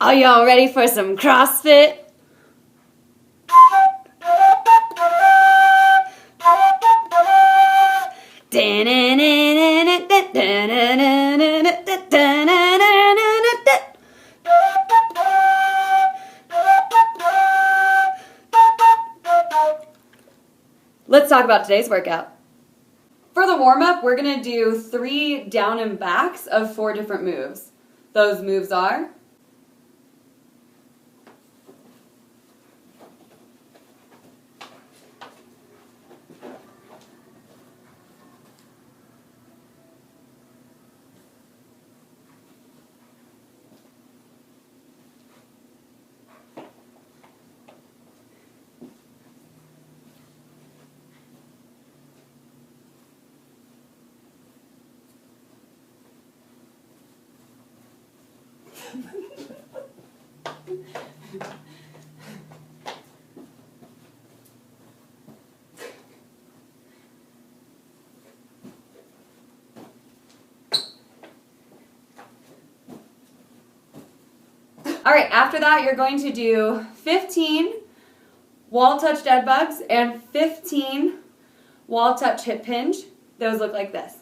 Are y'all ready for some CrossFit? Let's talk about today's workout. For the warm-up, we're going to do 3 down and backs of 4 different moves. Those moves are All right, after that, you're going to do 15 wall touch dead bugs and 15 wall touch hip hinge. Those look like this.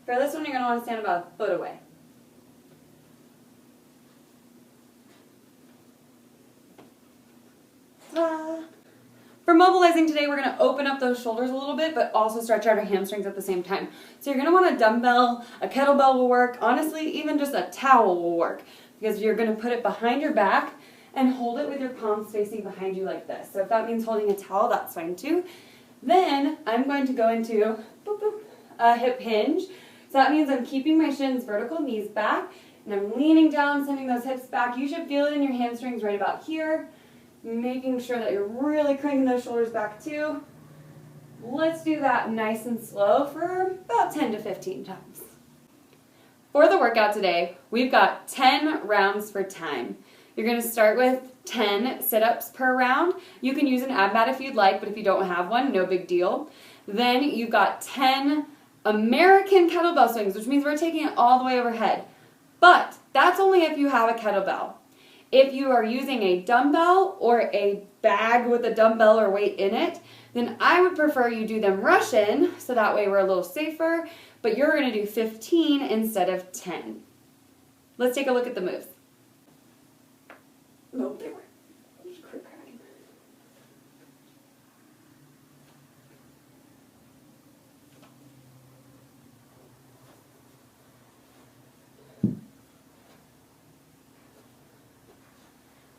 For this one, you're going to want to stand about a foot away. For mobilizing today, we're going to open up those shoulders a little bit, but also stretch out our hamstrings at the same time. So you're going to want a dumbbell, a kettlebell will work. Honestly, even just a towel will work because you're going to put it behind your back and hold it with your palms facing behind you like this. So if that means holding a towel, that's fine too. Then I'm going to go into a hip hinge. So that means I'm keeping my shins vertical, knees back, and I'm leaning down, sending those hips back. You should feel it in your hamstrings right about here. Making sure that you're really cranking those shoulders back too. Let's do that nice and slow for about 10 to 15 times. For the workout today, we've got 10 rounds for time. You're going to start with 10 sit-ups per round. You can use an ab mat if you'd like, but if you don't have one, no big deal. Then you've got 10 American kettlebell swings, which means we're taking it all the way overhead. But that's only if you have a kettlebell. If you are using a dumbbell or a bag with a dumbbell or weight in it, then I would prefer you do them Russian, so that way we're a little safer, but you're going to do 15 instead of 10. Let's take a look at the moves. No, they weren't.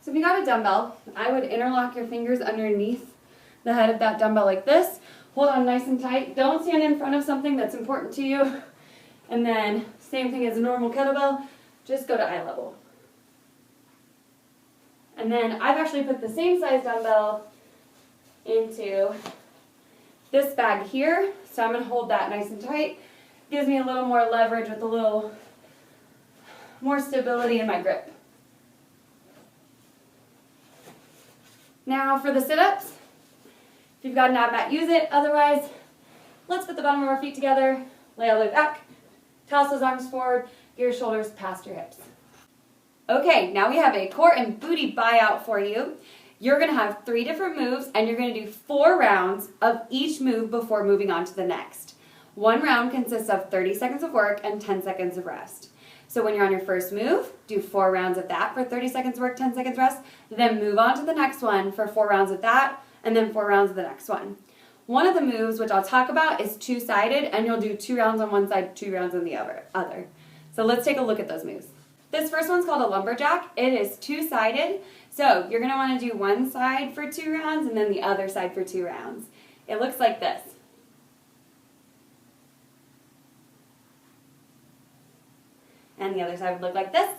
So if you got a dumbbell, I would interlock your fingers underneath the head of that dumbbell like this. Hold on nice and tight. Don't stand in front of something that's important to you. And then same thing as a normal kettlebell, just go to eye level. And then I've actually put the same size dumbbell into this bag here. So I'm going to hold that nice and tight. Gives me a little more leverage with a little more stability in my grip. Now for the sit-ups, if you've got an ab mat, use it. Otherwise, let's put the bottom of our feet together, lay all the way back, toss those arms forward, get your shoulders past your hips. Okay, now we have a core and booty buyout for you. You're going to have 3 different moves, and you're going to do 4 rounds of each move before moving on to the next. 1 round consists of 30 seconds of work and 10 seconds of rest. So when you're on your first move, do 4 rounds of that for 30 seconds work, 10 seconds rest, then move on to the next one for 4 rounds of that, and then 4 rounds of the next one. One of the moves, which I'll talk about, is 2-sided, and you'll do 2 rounds on one side, 2 rounds on the other. So let's take a look at those moves. This first one's called a lumberjack. It is 2-sided, so you're going to want to do one side for 2 rounds and then the other side for 2 rounds. It looks like this. And the other side would look like this.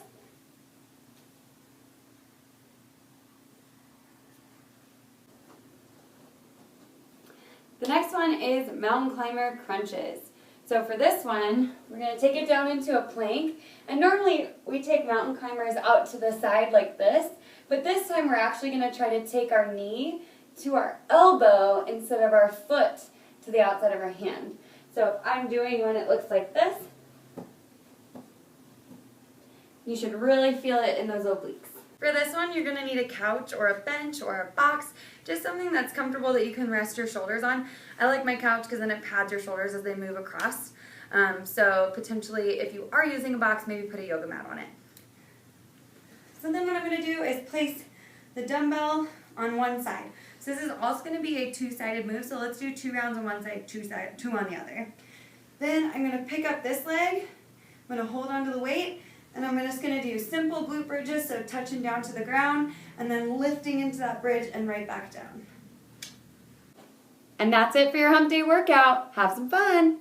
The next one is mountain climber crunches. So for this one, we're going to take it down into a plank. And normally we take mountain climbers out to the side like this, but this time we're actually going to try to take our knee to our elbow instead of our foot to the outside of our hand. So if I'm doing one, it looks like this. You should really feel it in those obliques. For this one, you're going to need a couch or a bench or a box, just something that's comfortable that you can rest your shoulders on. I like my couch because then it pads your shoulders as they move across. So potentially, if you are using a box, maybe put a yoga mat on it. So then what I'm going to do is place the dumbbell on one side. So this is also going to be a two-sided move, so let's do 2 rounds on one side, two on the other. Then I'm going to pick up this leg, I'm going to hold onto the weight, and I'm just going to do simple glute bridges, so touching down to the ground, and then lifting into that bridge and right back down. And that's it for your hump day workout. Have some fun!